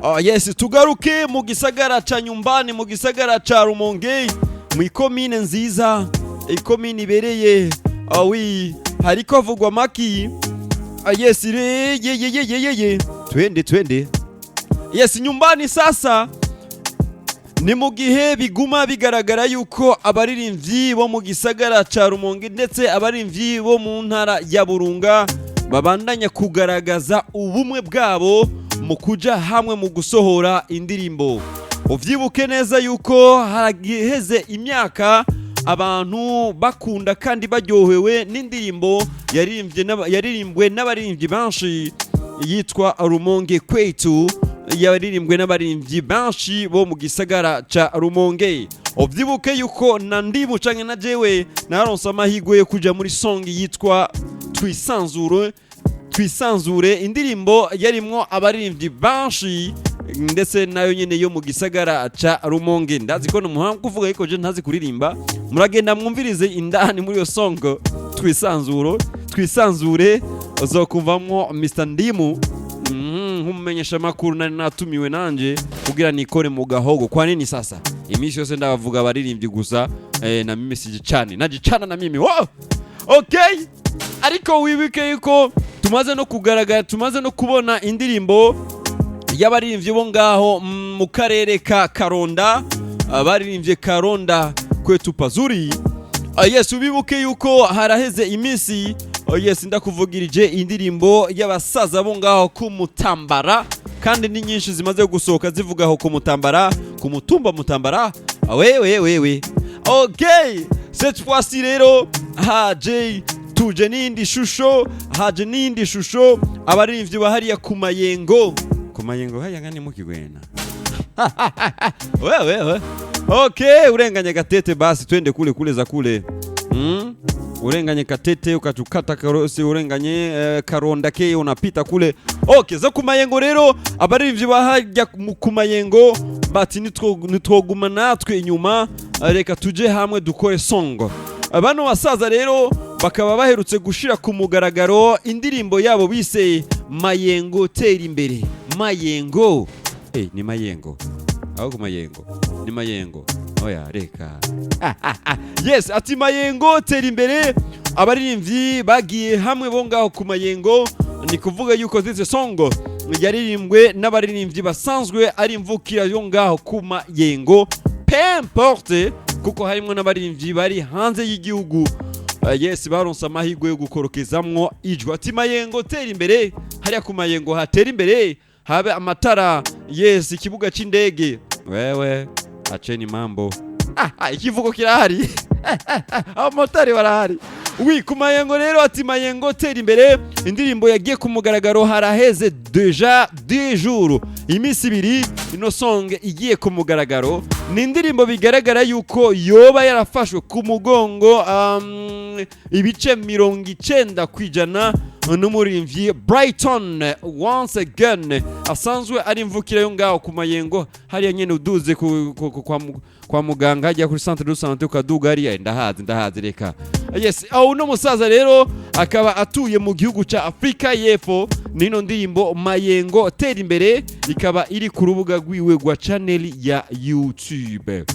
Yes, tugaruke mu gisagara ca Nyumbani, mu gisagara ca Rumonge, mu ikomine nziza, ikomine ibereye. Oui, hariko havugwa maki. Yes, ye. Twende. Yes, Nyumbani sasa ni mu gihe biguma bigaragara yuko abaririmbyi bo mu gisagara ca Rumonge ndetse abaririmbyi bo mu ntara ya Burunga babandanya kugaragaza ubumwe bwabo mu kuja hamwe mu gusohora indirimbo. Uvyibuke neza yuko hagiheze imyaka abantu bakunda kandi baryohewe n'indirimbo yaririmbwe n'abaririmbyi benshi yitwa Rumonge Kwetu, yaririmbwe n'abaririmbyi benshi bo mu gisagara ca Rumonge. Uvyibuke yuko na Ndimu canke na jewe naronse amahirwe yo kuja muri song yitwa Twisanzure, indirimbo yarimwo abaririmbyi benshi ndetse nayo nyene yo mu gisagara ca Rumonge. Ndazi ko n'umuhanga kuvuga yuko je ntazi kuririmba, muragenda mwumvirize indani muri yo song Twisanzure uzokumvamwo Mr Ndimu nk'umumenyesha makuru nari natumiwe nanje kugira nikore mu gahogo. Kwa nini sasa imisi yose ndabavuga abaririmbyi gusa na mimi sijicane najicana na mimi okay. Ariko wibuke yuko tumaze no kugaragara, tumaze no kubona indirimbo y'abaririmbyi bo ngaho mu karere ka Karonda, abaririmbye Karonda Kwetu Pazuri. Yes, ubibuke yuko haraheze imisi. Yes, ndakuvugirije indirimbo y'abasaza bo ngaho ku Mutambara, kandi ni nyinshi zimaze gusohoka zivugaho ku Mutambara, ku mutumba Mutambara. We okay, cette fois-ci rero tuje n'indi shusho abaririmbyi bahariya ku Mayengo haya ngani mukigwena. we okay, urenganye Gatete basi twende kule za kule. Urenganye Gatete ukachukata karosi, urenganye Karonda ke unapita kule. Okay, za ku Mayengo rero abaririmbyi bahajya ku Mayengo bati nitwoguma natwe inyuma, reka tuje hamwe dukore song. Abano basaza rero bakaba baherutse gushira ku mugaragaro indirimbo yabo bise Mayengo tera imbere. Mayengo ni Mayengo aho ku Mayengo ni Mayengo, oya reka. Yes, ati Mayengo tera imbere. Abaririmbyi bagiye hamwe bo ngaho ku Mayengo, ni kuvuga yuko this song yaririmbwe n'abaririmbyi basanzwe ari imvukira yo ngaho ku Mayengo, peu importe kuko harimo n'abaririmbyi bari hanze y'igihugu. Yes, baronse amahirwe yo gukorokezamwo ijwi. Ati Mayengo tera imbere, hariya ku Mayengo hatera imbere, habe amatara. Yes, ikibuga c'indege. Wewe acheni mambo. Ikivugo kirahari. Abamotari barahari. Ku Mayengo rero, ati Mayengo tera imbere, indirimbo yagiye ku mugaragaro haraheze deja 2 jours, imisi 2 ino song igiye ku mugaragaro. Ni indirimbo bigaragara yuko yoba yarafashwe ku mugongo ibice 90% n'umurimvyi Brighton once again, asanzwe ari imvukira yo ngaho ku Mayengo hariya nyene uduze kwa muganga hajya kuri centre de santé ukaduga hariya. Ndahazi reka. Yes, uno musaza rero akaba atuye mu gihugu ca Afrika y'Epfo. Nino ndirimbo Mayengo tera imbere ikaba iri ku rubuga rwiwe rwa channel ya YouTube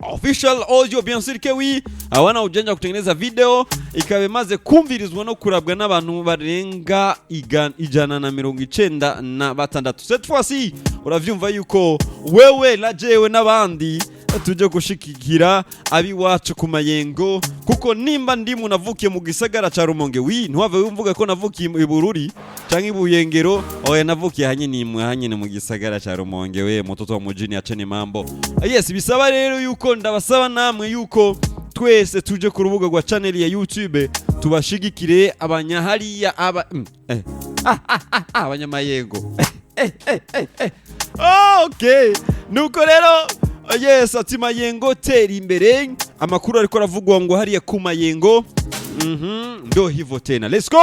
official audio, bien sûr que oui. Awana ujanja kutengeneza video ikaba imaze kumvirizwa no kurabwa n'abantu barenga 196. Cette fois-ci uravyumva yuko wewe na jewe n'abandi tuje gushikikira abi wacu ku Mayengo, kuko nimba Ndimu navukiye mu gisagara ca Rumonge, ntuhave wumvuga ko navukiye i Bururi canke i Buyengero. Oya, navukiye hanyene mu gisagara ca Rumonge, we mutoto wa mujini acene mambo. Yes, bisaba rero yuko ndabasaba namwe yuko twese tuje ku rubuga rwa channel ya YouTube tubashigikire abanyahariya abanyamayengo. Okay, nuko rero. Yes, ati Mayengo tera imbere, amakuru ariko aravugwa ngo hariya ku Mayengo. Ndo hivyo tena. Let's go.